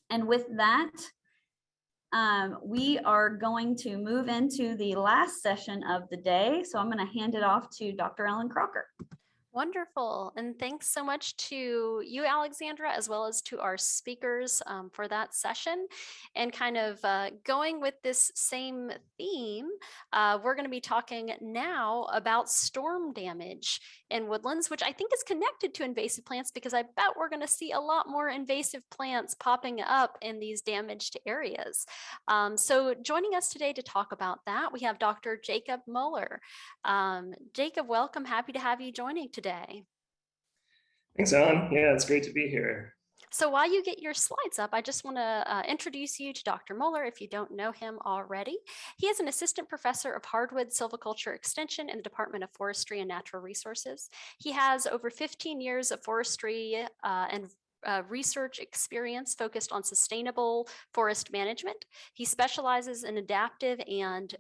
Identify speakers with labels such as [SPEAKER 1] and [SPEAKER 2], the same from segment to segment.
[SPEAKER 1] And with that, we are going to move into the last session of the day. So I'm going to hand it off to Dr. Ellen Crocker.
[SPEAKER 2] Wonderful. And thanks so much to you, Alexandra, as well as to our speakers for that session. And kind of going with this same theme, we're going to be talking now about storm damage in woodlands, which I think is connected to invasive plants, because I bet we're going to see a lot more invasive plants popping up in these damaged areas. So joining us today to talk about that, we have Dr. Jacob Muller. Jacob, welcome. Happy to have you joining today.
[SPEAKER 3] Thanks, Ellen. Yeah, it's great to be here.
[SPEAKER 2] So while you get your slides up, I just want to introduce you to Dr. Muller if you don't know him already. He is an assistant professor of hardwood silviculture extension in the Department of Forestry and Natural Resources. He has over 15 years of forestry and research experience focused on sustainable forest management. He specializes in adaptive and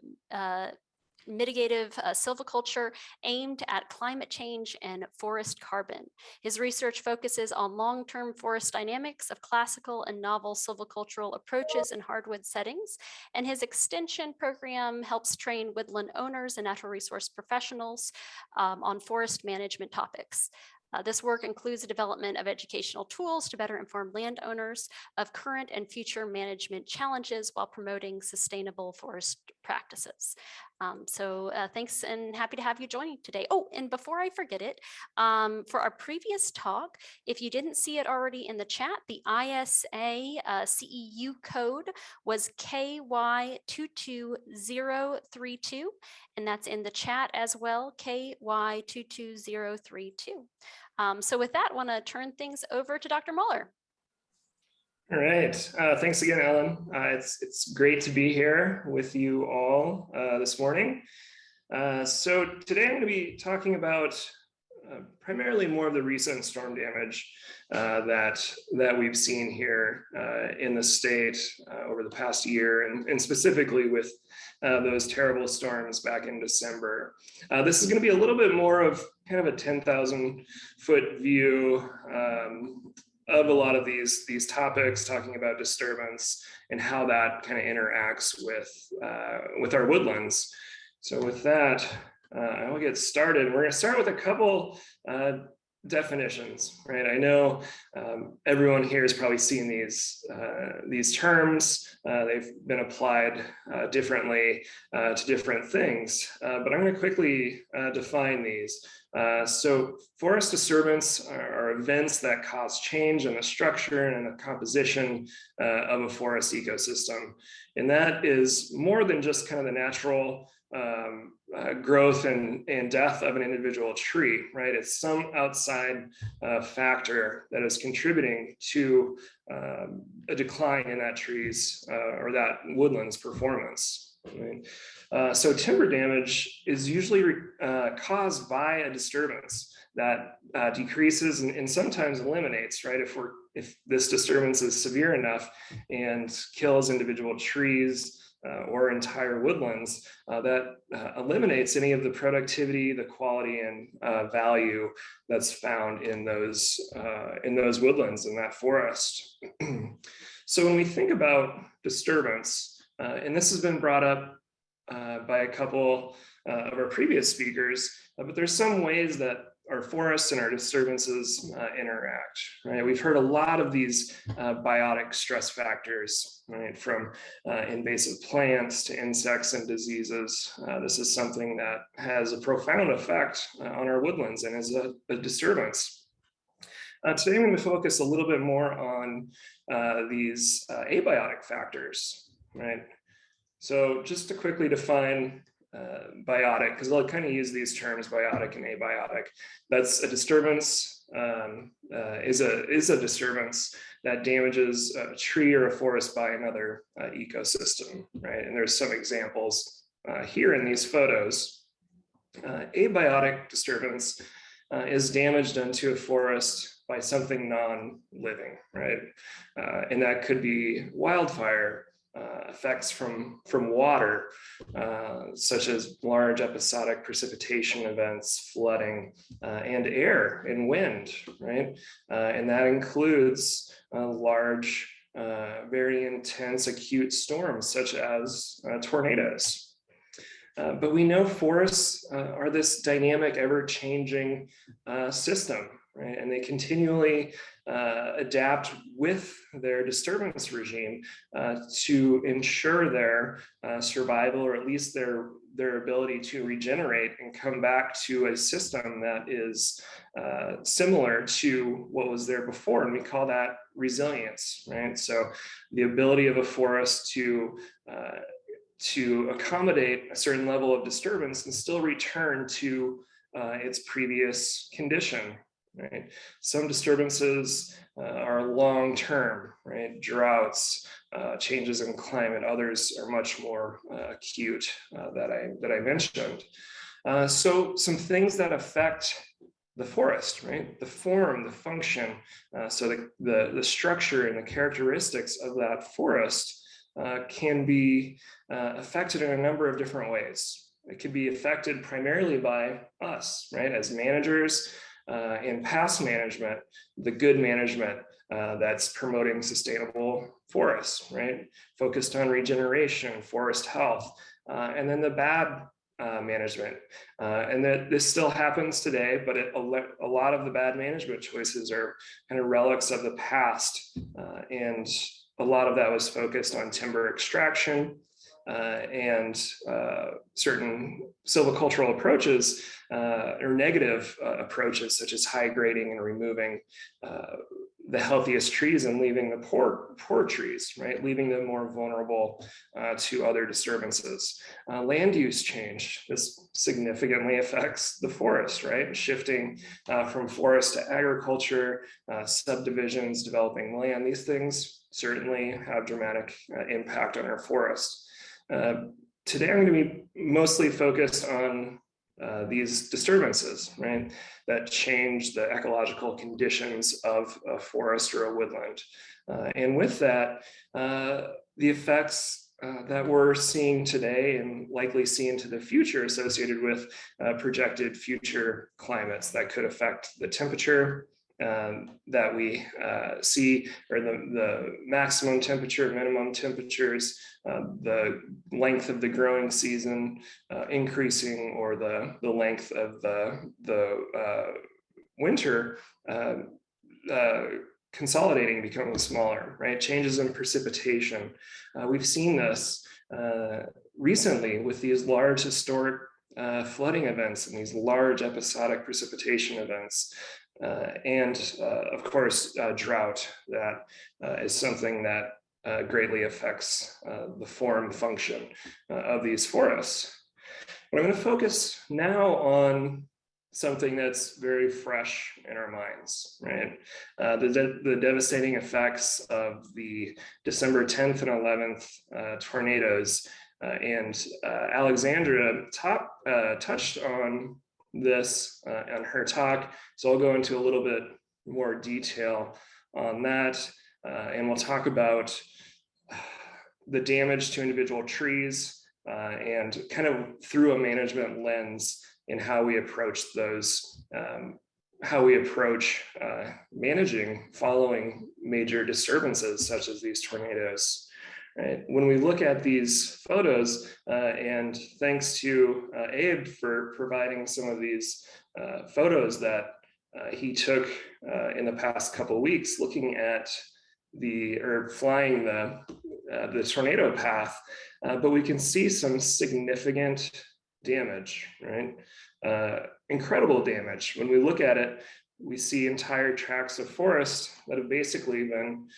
[SPEAKER 2] mitigative silviculture aimed at climate change and forest carbon. His research focuses on long-term forest dynamics of classical and novel silvicultural approaches in hardwood settings, and his extension program helps train woodland owners and natural resource professionals on forest management topics. This work includes the development of educational tools to better inform landowners of current and future management challenges while promoting sustainable forest practices. So thanks, and happy to have you joining today. Oh, and before I forget it, for our previous talk, if you didn't see it already in the chat, the ISA CEU code was KY22032, and that's in the chat as well, KY22032. So with that, I want to turn things over to Dr. Muller.
[SPEAKER 3] All right. Thanks again, Ellen. It's great to be here with you all this morning. So today I'm going to be talking about primarily more of the recent storm damage that we've seen here in the state over the past year, and specifically with those terrible storms back in December. This is going to be a little bit more of kind of a 10,000 foot view of a lot of these topics, talking about disturbance and how that kind of interacts with our woodlands. So with that, I will get started. We're going to start with a couple definitions, right? I know everyone here has probably seen these terms. They've been applied differently to different things, but I'm going to quickly define these. So forest disturbance are events that cause change in the structure and the composition of a forest ecosystem. And that is more than just kind of the natural growth and death of an individual tree, right? It's some outside factor that is contributing to a decline in that tree's or that woodland's performance. Right? So timber damage is usually caused by a disturbance that decreases and sometimes eliminates, right? If this disturbance is severe enough and kills individual trees or entire woodlands, that eliminates any of the productivity, the quality, and value that's found in those woodlands, in that forest. So when we think about disturbance, and this has been brought up by a couple of our previous speakers, but there's some ways that our forests and our disturbances interact, right? We've heard a lot of these biotic stress factors, right? From invasive plants to insects and diseases. This is something that has a profound effect on our woodlands and is a disturbance. Today I'm going to focus a little bit more on these abiotic factors, right? So just to quickly define biotic, because I'll kind of use these terms, biotic and abiotic. That's a disturbance, is a disturbance that damages a tree or a forest by another ecosystem, right? And there's some examples here in these photos. Abiotic disturbance is damage done to a forest by something non-living, right? And that could be wildfire, effects from water, such as large episodic precipitation events, flooding, and air and wind, right? And that includes large very intense acute storms such as tornadoes. But we know forests are this dynamic, ever-changing system, right? And they continually adapt with their disturbance regime to ensure their survival, or at least their ability to regenerate and come back to a system that is similar to what was there before. And we call that resilience, right? So the ability of a forest to accommodate a certain level of disturbance and still return to its previous condition, right? Some disturbances are long-term, right? Droughts, changes in climate. Others are much more acute that I mentioned. So some things that affect the forest, right? The form, the function, so the structure and the characteristics of that forest can be affected in a number of different ways. It could be affected primarily by us, right? As managers in past management, the good management that's promoting sustainable forests, right? Focused on regeneration, forest health, and then the bad management. And that this still happens today, but a lot of the bad management choices are kind of relics of the past. And a lot of that was focused on timber extraction and certain silvicultural approaches or negative approaches, such as high grading and removing the healthiest trees and leaving the poor trees, right? Leaving them more vulnerable to other disturbances. Land use change, this significantly affects the forest, right? Shifting from forest to agriculture, subdivisions, developing land, these things certainly have dramatic impact on our forest. Today, I'm going to be mostly focused on these disturbances, right, that change the ecological conditions of a forest or a woodland. And with that, the effects that we're seeing today and likely see into the future associated with projected future climates that could affect the temperature that we see, or the maximum temperature, minimum temperatures, the length of the growing season increasing, or the length of the winter consolidating, becoming smaller, right? Changes in precipitation. We've seen this recently with these large historic flooding events and these large episodic precipitation events. And of course, drought, that is something that greatly affects the form function of these forests. But I'm going to focus now on something that's very fresh in our minds, right? The devastating effects of the December 10th and 11th tornadoes. And Alexandra touched on this on her talk, so I'll go into a little bit more detail on that, and we'll talk about the damage to individual trees and kind of through a management lens in how we approach those, how we approach managing following major disturbances such as these tornadoes. Right. When we look at these photos, and thanks to Abe for providing some of these photos that he took in the past couple of weeks, looking at flying the tornado path, but we can see some significant damage, right? Incredible damage. When we look at it, we see entire tracts of forest that have basically been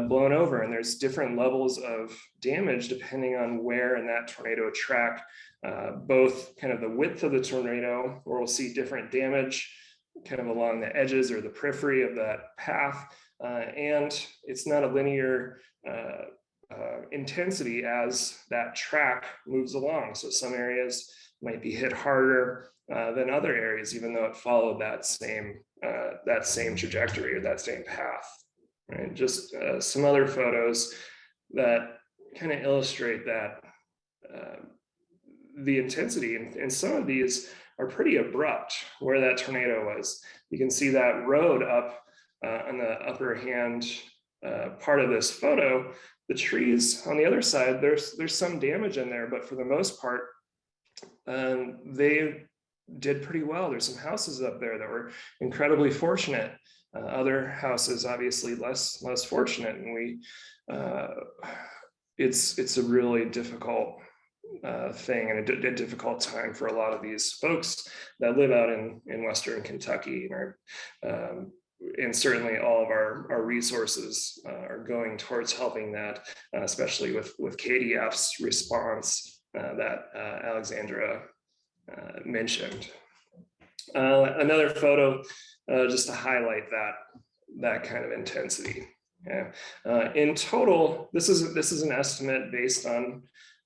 [SPEAKER 3] blown over, and there's different levels of damage depending on where in that tornado track, both kind of the width of the tornado, where we'll see different damage kind of along the edges or the periphery of that path, and it's not a linear intensity as that track moves along. So some areas might be hit harder than other areas, even though it followed that same trajectory or that same path, right? Just some other photos that kind of illustrate that the intensity, and some of these are pretty abrupt where that tornado was. You can see that road up on the upper hand part of this photo, the trees on the other side, there's some damage in there, but for the most part, they did pretty well. There's some houses up there that were incredibly fortunate. Other houses obviously less fortunate, and it's a really difficult thing and a difficult time for a lot of these folks that live out in Western Kentucky, and certainly all of our resources are going towards helping that, especially with KDF's response that Alexandra mentioned. Another photo just to highlight that kind of intensity. Yeah. In total, this is an estimate based on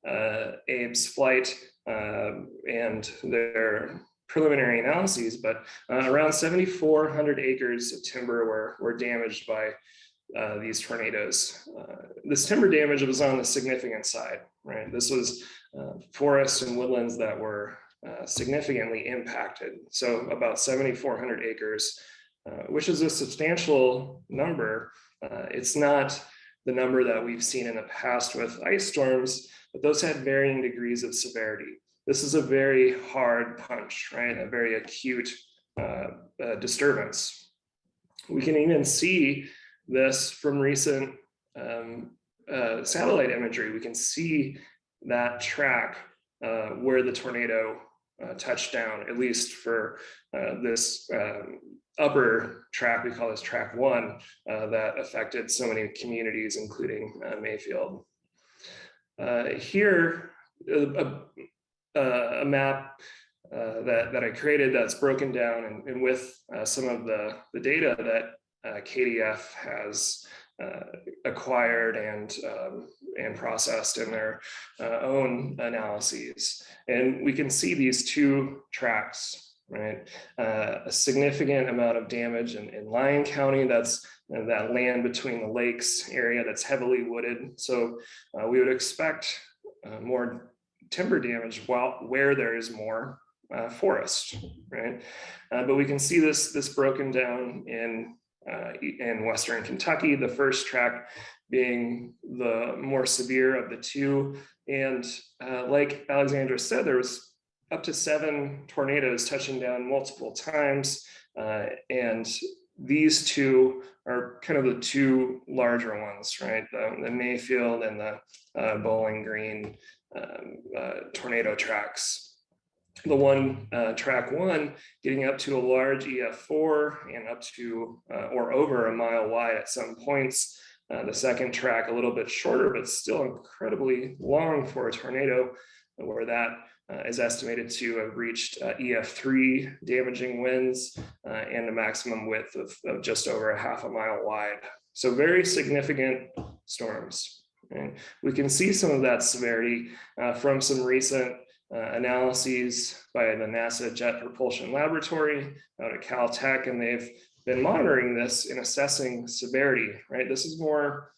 [SPEAKER 3] Abe's flight and their preliminary analyses, but around 7,400 acres of timber were damaged by these tornadoes. This timber damage was on the significant side, right? This was forests and woodlands that were significantly impacted. So about 7,400 acres, which is a substantial number. It's not the number that we've seen in the past with ice storms, but those had varying degrees of severity. This is a very hard punch, right? A very acute disturbance. We can even see this from recent satellite imagery. We can see that track where the tornado touched down, at least for this upper track, we call this track 1, that affected so many communities, including Mayfield. Here, a map that I created that's broken down and with some of the data that KDF has acquired and processed in their own analyses. And we can see these two tracks, right? A significant amount of damage in Lyon County. That's that land between the lakes area that's heavily wooded. So we would expect more timber damage where there is more forest, right? But we can see this broken down in Western Kentucky, the first track being the more severe of the two. And like Alexandra said, there was up to 7 tornadoes touching down multiple times. And these two are kind of the two larger ones, right? The Mayfield and the Bowling Green tornado tracks. The one track 1 getting up to a large EF4 and up to or over a mile wide at some points. The second track a little bit shorter, but still incredibly long for a tornado, where that is estimated to have reached EF3 damaging winds and a maximum width of just over a half a mile wide. So very significant storms. And we can see some of that severity from some recent analyses by the NASA Jet Propulsion Laboratory out at Caltech, and they've been monitoring this and assessing severity, right? This is more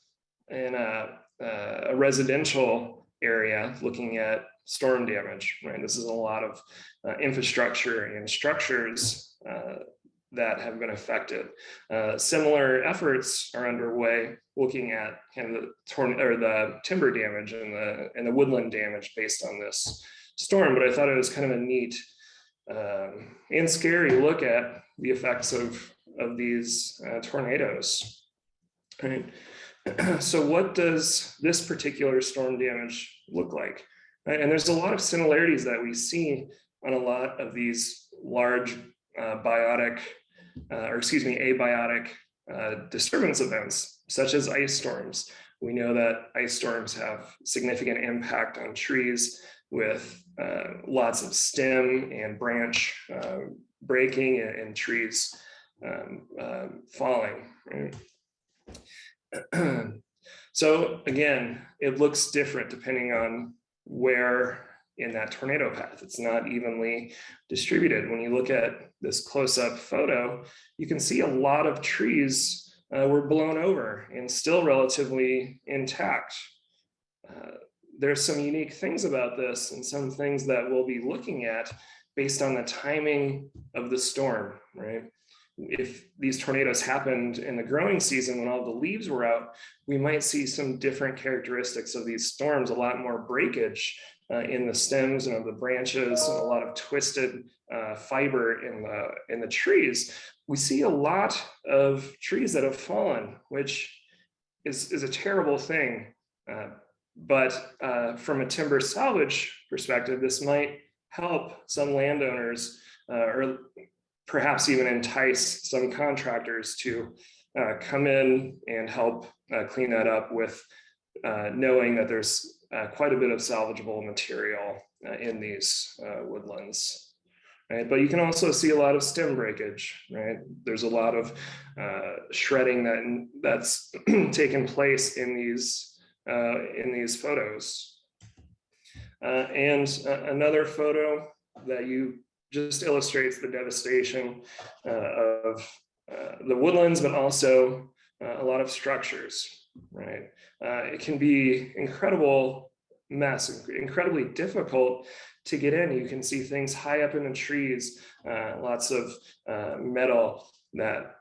[SPEAKER 3] in a residential area looking at storm damage, right? This is a lot of infrastructure and structures that have been affected. Similar efforts are underway looking at kind of the timber damage and the woodland damage based on this storm. But I thought it was kind of a neat and scary look at the effects of these tornadoes. Right? So what does this particular storm damage look like? Right? And there's a lot of similarities that we see on a lot of these large abiotic disturbance events, such as ice storms. We know that ice storms have significant impact on trees with lots of stem and branch breaking and trees falling. Right? So again, it looks different depending on where in that tornado path. It's not evenly distributed. When you look at this close-up photo, you can see a lot of trees were blown over and still relatively intact. There's some unique things about this and some things that we'll be looking at based on the timing of the storm, right? if these tornadoes happened in the growing season when all the leaves were out, we might see some different characteristics of these storms, a lot more breakage in the stems and of the branches, and a lot of twisted fiber in the trees. We see a lot of trees that have fallen, which is a terrible thing. But from a timber salvage perspective, this might help some landowners or perhaps even entice some contractors to come in and help clean that up with knowing that there's quite a bit of salvageable material in these woodlands. Right? But you can also see a lot of stem breakage, right? There's a lot of shredding that's taken place in these photos. And another photo that you just illustrates the devastation of the woodlands, but also a lot of structures, right? It can be incredibly difficult to get in. You can see things high up in the trees, lots of metal that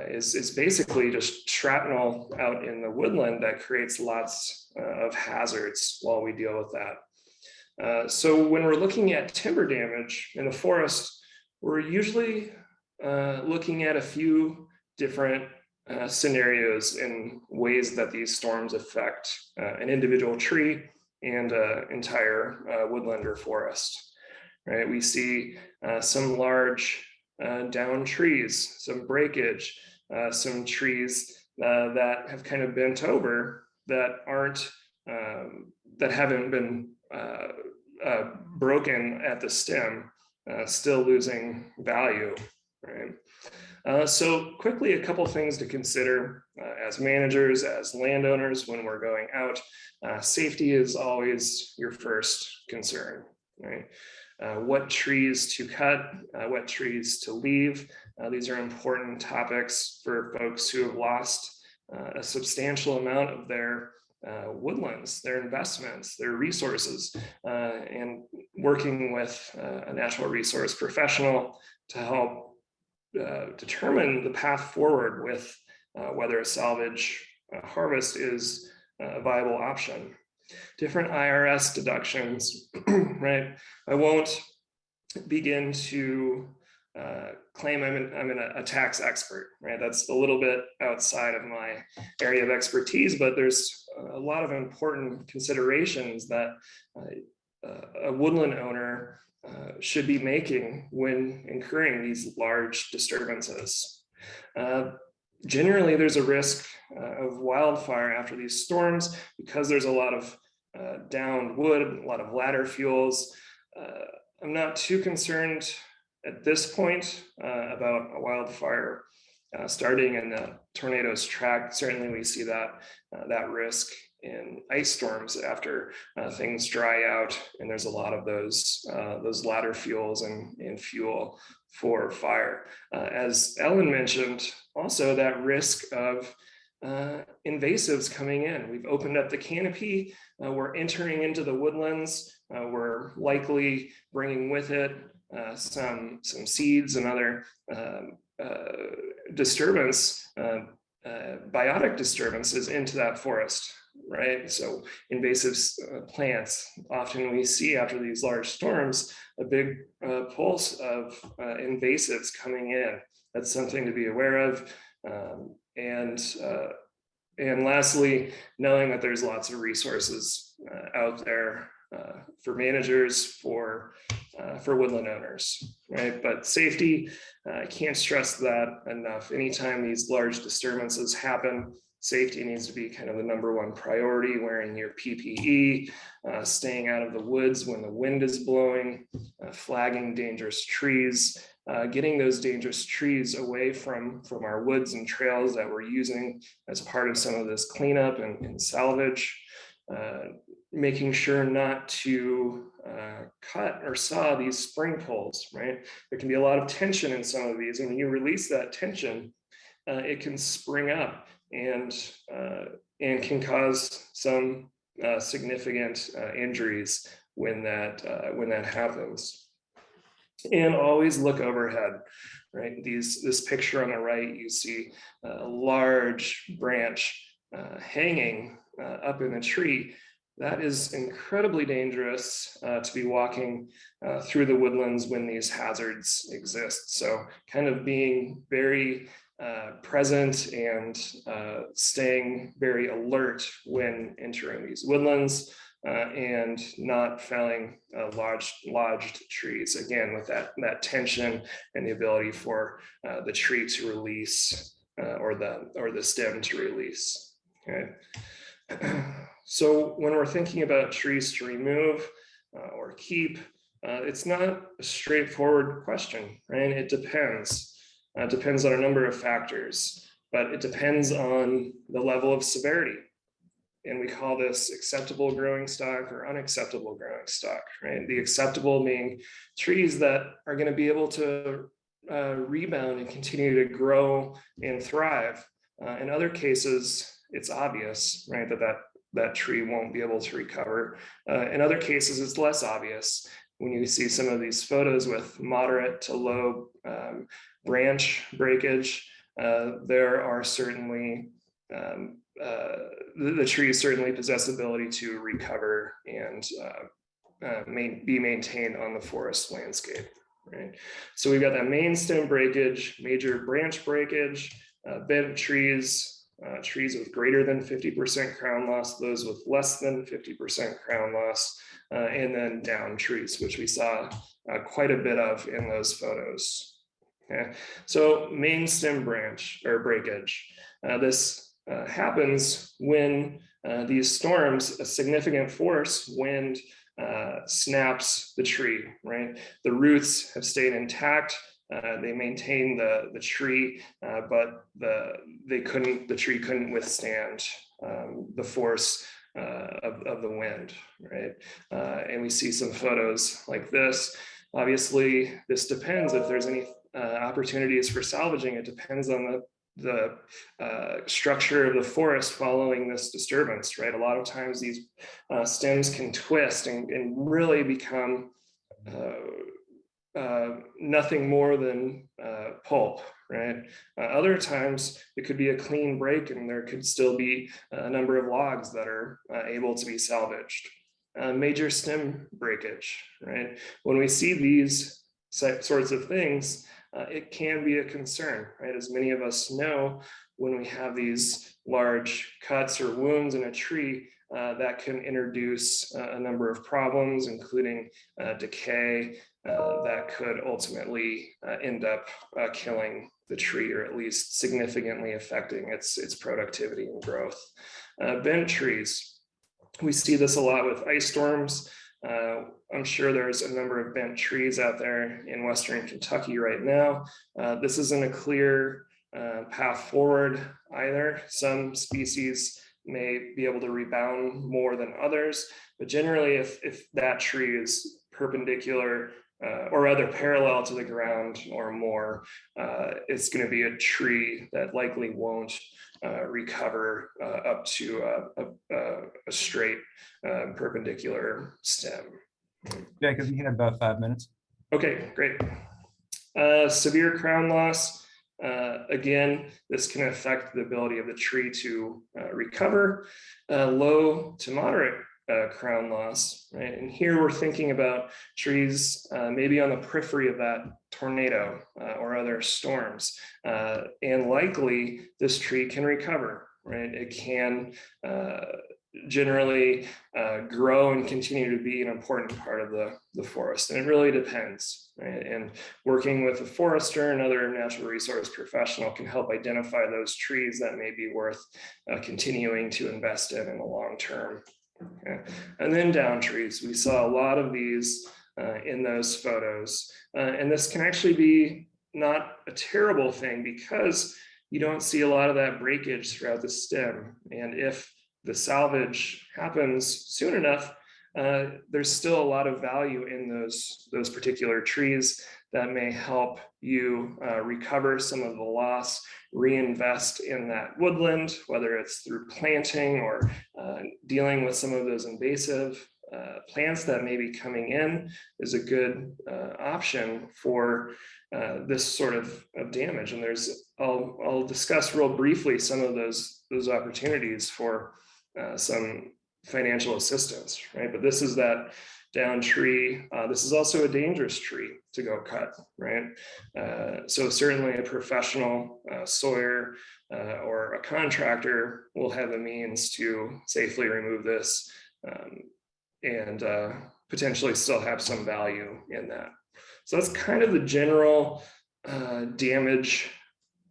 [SPEAKER 3] is basically just shrapnel out in the woodland that creates lots of hazards while we deal with that. So when we're looking at timber damage in the forest, we're usually looking at a few different scenarios and ways that these storms affect an individual tree and entire woodland or forest. Right? We see some large downed trees, some breakage, some trees that have kind of bent over that haven't been broken at the stem, still losing value, right? So quickly, a couple things to consider as managers, as landowners, when we're going out. Safety is always your first concern, right? What trees to cut, what trees to leave. These are important topics for folks who have lost a substantial amount of their woodlands, their investments, their resources, and working with a natural resource professional to help determine the path forward with whether a salvage harvest is a viable option. Different IRS deductions, right? I won't begin to claim I'm a tax expert, right? That's a little bit outside of my area of expertise, but there's a lot of important considerations that a woodland owner should be making when incurring these large disturbances. Generally, there's a risk of wildfire after these storms because there's a lot of downed wood, a lot of ladder fuels. I'm not too concerned at this point about a wildfire starting in the tornado's track. Certainly we see that risk in ice storms after things dry out, and there's a lot of those ladder fuels and fuel for fire. As Ellen mentioned, also that risk of invasives coming in. We've opened up the canopy, we're entering into the woodlands, we're likely bringing with it some seeds and other biotic disturbances into that forest, right? So invasive plants, often we see after these large storms, a big pulse of invasives coming in. That's something to be aware of. And lastly, knowing that there's lots of resources out there for managers, for woodland owners, right? But safety, I can't stress that enough. Anytime these large disturbances happen, safety needs to be kind of the #1 priority. Wearing your PPE, staying out of the woods when the wind is blowing, flagging dangerous trees, getting those dangerous trees away from our woods and trails that we're using as part of some of this cleanup and salvage, making sure not to cut or saw these spring poles, right? There can be a lot of tension in some of these, and when you release that tension, it can spring up and can cause some significant injuries when that happens. And always look overhead, right? This picture on the right, you see a large branch hanging up in the tree. That is incredibly dangerous to be walking through the woodlands when these hazards exist. So kind of being very present and staying very alert when entering these woodlands and not felling lodged trees. Again, with that tension and the ability for the tree to release or the stem to release. Okay. So when we're thinking about trees to remove or keep, it's not a straightforward question, right? It depends. It depends on a number of factors, but it depends on the level of severity. And we call this acceptable growing stock or unacceptable growing stock, right? The acceptable being trees that are going to be able to rebound and continue to grow and thrive. In other cases, it's obvious, right, that tree won't be able to recover. In other cases, it's less obvious. When you see some of these photos with moderate to low branch breakage, there are certainly, the trees certainly possess ability to recover and be maintained on the forest landscape, right? So we've got that main stem breakage, major branch breakage, bent trees, trees with greater than 50% crown loss, those with less than 50% crown loss, and then down trees, which we saw quite a bit of in those photos. Okay, so main stem branch or breakage. This happens when these storms, a significant force, wind snaps the tree, right? The roots have stayed intact. They maintain the tree, but the tree couldn't withstand the force of the wind, right? And we see some photos like this. Obviously, this depends if there's any opportunities for salvaging. It depends on the structure of the forest following this disturbance, right? A lot of times these stems can twist and really become nothing more than pulp, right? Other times it could be a clean break and there could still be a number of logs that are able to be salvaged. Major stem breakage, right? When we see these sorts of things, it can be a concern, right? As many of us know, when we have these large cuts or wounds in a tree, that can introduce a number of problems, including decay, that could ultimately end up killing the tree, or at least significantly affecting its productivity and growth. Bent trees, we see this a lot with ice storms. I'm sure there's a number of bent trees out there in Western Kentucky right now. This isn't a clear path forward either. Some species may be able to rebound more than others, but generally if that tree is perpendicular or rather parallel to the ground or more, it's going to be a tree that likely won't recover up to a straight perpendicular stem.
[SPEAKER 4] Jacob, you have about 5 minutes.
[SPEAKER 3] Okay, great. Severe crown loss. Again, this can affect the ability of the tree to recover. Low to moderate crown loss, right? And here we're thinking about trees maybe on the periphery of that tornado or other storms. And likely this tree can recover, right? It can generally grow and continue to be an important part of the forest. And it really depends, right? And working with a forester and other natural resource professional can help identify those trees that may be worth continuing to invest in the long term. Okay. And then down trees, we saw a lot of these in those photos. And this can actually be not a terrible thing because you don't see a lot of that breakage throughout the stem. And if the salvage happens soon enough, there's still a lot of value in those particular trees that may help you recover some of the loss, reinvest in that woodland, whether it's through planting or dealing with some of those invasive plants that may be coming in is a good option for this sort of damage. And I'll discuss real briefly some of those opportunities for some financial assistance, right? But this is that down tree. This is also a dangerous tree to go cut, right? So certainly a professional sawyer or a contractor will have the means to safely remove this and potentially still have some value in that. So that's kind of the general damage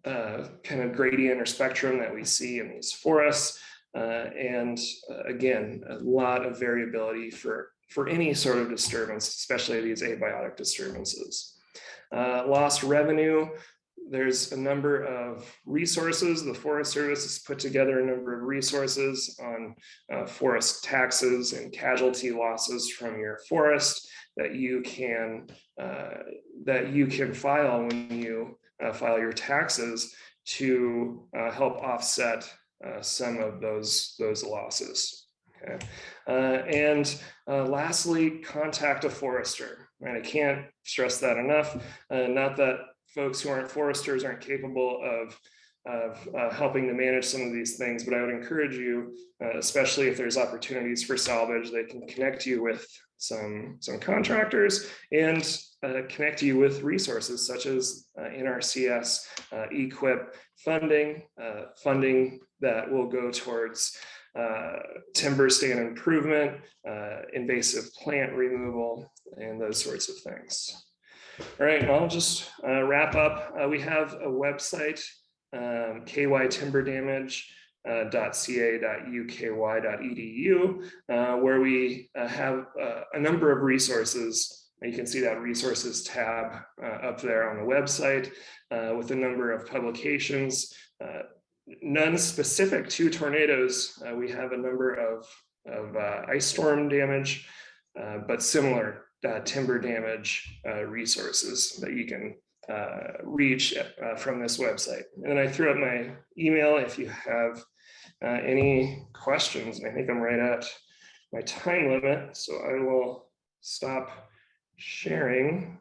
[SPEAKER 3] kind of gradient or spectrum that we see in these forests. And again, a lot of variability for any sort of disturbance, especially these abiotic disturbances. Lost revenue, there's a number of resources. The Forest Service has put together a number of resources on forest taxes and casualty losses from your forest that you can file when you file your taxes to help offset some of those losses. Okay. And lastly, contact a forester. Right? I can't stress that enough. Not that folks who aren't foresters aren't capable of helping to manage some of these things, but I would encourage you, especially if there's opportunities for salvage, they can connect you with some contractors and connect you with resources such as NRCS, EQIP funding that will go towards timber stand improvement, invasive plant removal, and those sorts of things. All right, I'll just wrap up. We have a website, kytimberDamage.ca.uky.edu, where we have a number of resources. You can see that resources tab up there on the website with a number of publications. None specific to tornadoes. We have a number of ice storm damage, but similar timber damage resources that you can reach from this website. And then I threw up my email if you have any questions. I think I'm right at my time limit, so I will stop sharing.